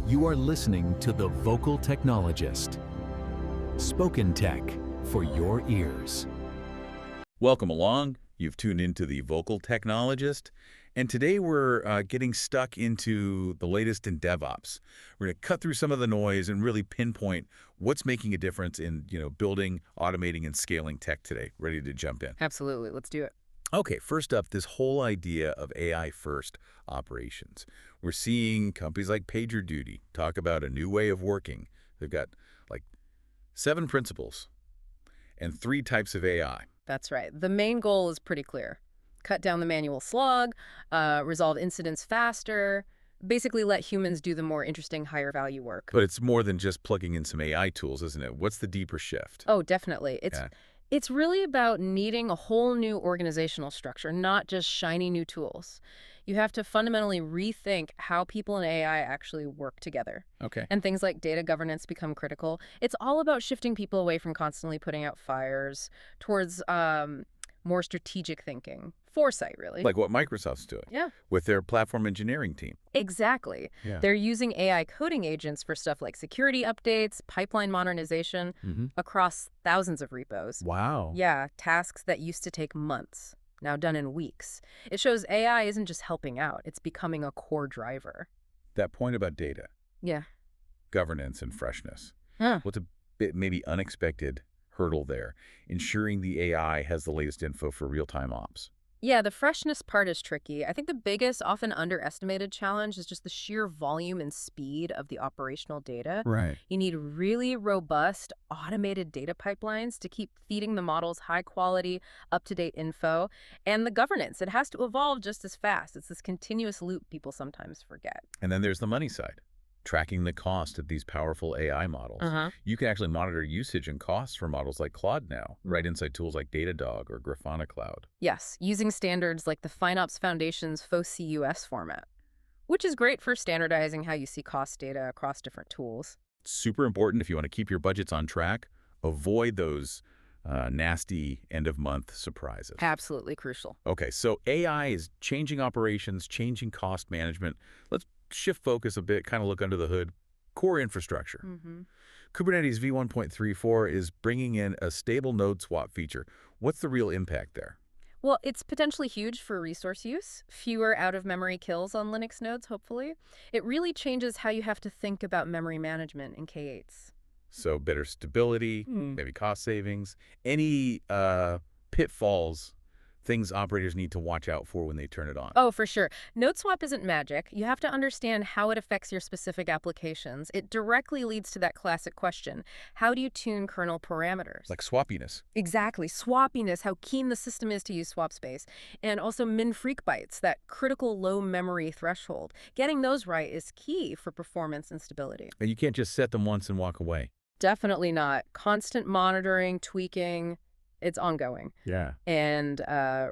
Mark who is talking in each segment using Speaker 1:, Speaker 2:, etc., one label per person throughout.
Speaker 1: You are listening to The Vocal Technologist. Spoken tech for your ears.
Speaker 2: Welcome along. You've tuned into The Vocal Technologist. And today we're getting stuck into the latest in DevOps. We're going to cut through some of the noise and really pinpoint what's making a difference in, building, automating, and scaling tech today. Ready to jump in?
Speaker 3: Absolutely. Let's do it.
Speaker 2: Okay, first up, this whole idea of AI-first operations. We're seeing companies like PagerDuty talk about a new way of working. They've got like 7 principles and 3 types of AI.
Speaker 3: That's right. The main goal is pretty clear. Cut down the manual slog, resolve incidents faster, basically let humans do the more interesting, higher value work.
Speaker 2: But it's more than just plugging in some AI tools, isn't it? What's the deeper shift?
Speaker 3: Oh, definitely. It's really about needing a whole new organizational structure, not just shiny new tools. You have to fundamentally rethink how people and AI actually work together.
Speaker 2: Okay.
Speaker 3: And things like data governance become critical. It's all about shifting people away from constantly putting out fires towards more strategic thinking. Foresight, really.
Speaker 2: Like what Microsoft's doing.
Speaker 3: Yeah.
Speaker 2: With their platform engineering team.
Speaker 3: Exactly.
Speaker 2: Yeah.
Speaker 3: They're using AI coding agents for stuff like security updates, pipeline modernization across thousands of repos.
Speaker 2: Wow.
Speaker 3: Yeah, tasks that used to take months, now done in weeks. It shows AI isn't just helping out, it's becoming a core driver.
Speaker 2: That point about data,
Speaker 3: Yeah.
Speaker 2: governance, and freshness.
Speaker 3: Huh.
Speaker 2: What's a bit maybe unexpected hurdle there? Ensuring the AI has the latest info for real-time ops.
Speaker 3: Yeah, the freshness part is tricky. I think the biggest, often underestimated challenge is just the sheer volume and speed of the operational data.
Speaker 2: Right.
Speaker 3: You need really robust, automated data pipelines to keep feeding the models high-quality, up-to-date info. And the governance, it has to evolve just as fast. It's this continuous loop people sometimes forget.
Speaker 2: And then there's the money side. Tracking the cost of these powerful AI models. You can actually monitor usage and costs for models like Claude now, right inside tools like Datadog or Grafana Cloud.
Speaker 3: Yes, using standards like the FinOps Foundation's FOCUS format, which is great for standardizing how you see cost data across different tools.
Speaker 2: Super important if you want to keep your budgets on track. Avoid those nasty end-of-month surprises.
Speaker 3: Absolutely crucial.
Speaker 2: Okay, so AI is changing operations, changing cost management. Let's shift focus a bit, kind of look under the hood. Core infrastructure. Kubernetes v1.34 is bringing in a stable node swap feature. What's the real impact there?
Speaker 3: Well, it's potentially huge for resource use, fewer out-of-memory kills on Linux nodes, hopefully. It really changes how you have to think about memory management in K8s.
Speaker 2: So better stability, maybe cost savings. Any pitfalls, things operators need to watch out for when they turn it on?
Speaker 3: Oh, for sure. Node swap isn't magic. You have to understand how it affects your specific applications. It directly leads to that classic question. How do you tune kernel parameters?
Speaker 2: Like swappiness.
Speaker 3: Exactly. Swappiness, how keen the system is to use swap space. And also min-freq bytes, that critical low memory threshold. Getting those right is key for performance and stability.
Speaker 2: And you can't just set them once and walk away.
Speaker 3: Definitely not. Constant monitoring, tweaking, it's ongoing.
Speaker 2: Yeah.
Speaker 3: And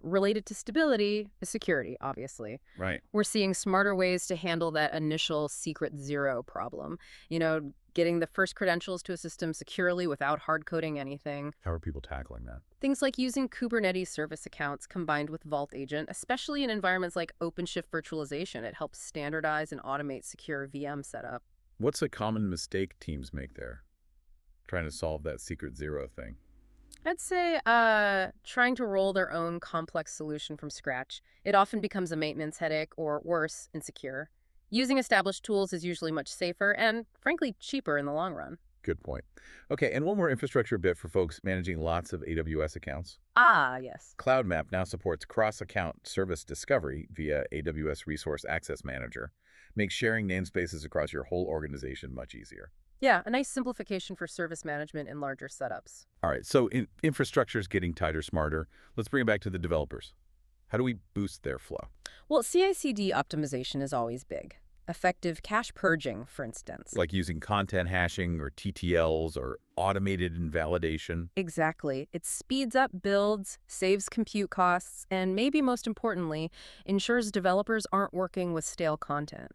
Speaker 3: related to stability is security, obviously.
Speaker 2: Right.
Speaker 3: We're seeing smarter ways to handle that initial secret zero problem. Getting the first credentials to a system securely without hard coding anything.
Speaker 2: How are people tackling that?
Speaker 3: Things like using Kubernetes service accounts combined with Vault Agent, especially in environments like OpenShift virtualization. It helps standardize and automate secure VM setup.
Speaker 2: What's a common mistake teams make there? Trying to solve that secret zero thing.
Speaker 3: I'd say trying to roll their own complex solution from scratch. It often becomes a maintenance headache or, worse, insecure. Using established tools is usually much safer and, frankly, cheaper in the long run.
Speaker 2: Good point. Okay, and one more infrastructure bit for folks managing lots of AWS accounts.
Speaker 3: Ah, yes.
Speaker 2: Cloud Map now supports cross-account service discovery via AWS Resource Access Manager. Makes sharing namespaces across your whole organization much easier.
Speaker 3: Yeah, a nice simplification for service management in larger setups.
Speaker 2: All right, so infrastructure is getting tighter, smarter. Let's bring it back to the developers. How do we boost their flow?
Speaker 3: Well, CI/CD optimization is always big. Effective cache purging, for instance.
Speaker 2: Like using content hashing or TTLs or automated invalidation.
Speaker 3: Exactly. It speeds up builds, saves compute costs, and maybe most importantly, ensures developers aren't working with stale content.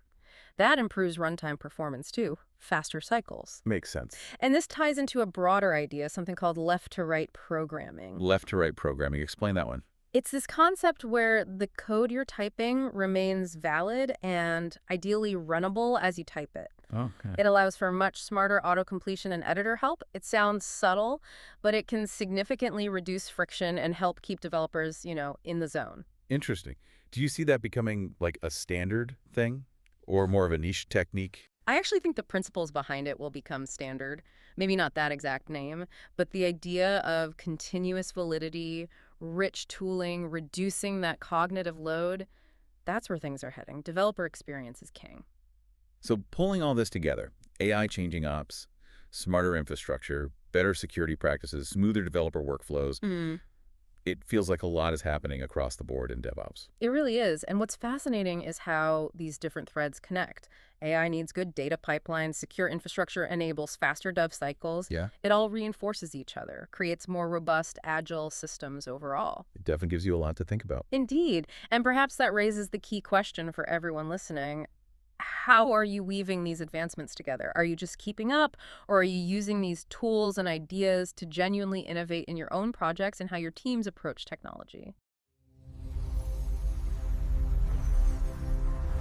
Speaker 3: That improves runtime performance too, faster cycles.
Speaker 2: Makes sense.
Speaker 3: And this ties into a broader idea, something called left-to-right programming.
Speaker 2: Left-to-right programming. Explain that one.
Speaker 3: It's this concept where the code you're typing remains valid and ideally runnable as you type it.
Speaker 2: Okay.
Speaker 3: It allows for much smarter auto-completion and editor help. It sounds subtle, but it can significantly reduce friction and help keep developers, in the zone.
Speaker 2: Interesting. Do you see that becoming like a standard thing or more of a niche technique?
Speaker 3: I actually think the principles behind it will become standard. Maybe not that exact name, but the idea of continuous validity, rich tooling, reducing that cognitive load, that's where things are heading. Developer experience is king.
Speaker 2: So pulling all this together, AI changing ops, smarter infrastructure, better security practices, smoother developer workflows, it feels like a lot is happening across the board in DevOps.
Speaker 3: It really is. And what's fascinating is how these different threads connect. AI needs good data pipelines, secure infrastructure enables faster dev cycles.
Speaker 2: Yeah.
Speaker 3: It all reinforces each other, creates more robust, agile systems overall.
Speaker 2: It definitely gives you a lot to think about.
Speaker 3: Indeed. And perhaps that raises the key question for everyone listening. How are you weaving these advancements together? Are you just keeping up, or are you using these tools and ideas to genuinely innovate in your own projects and how your teams approach technology?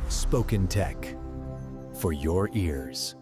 Speaker 1: Spoken Tech for your ears.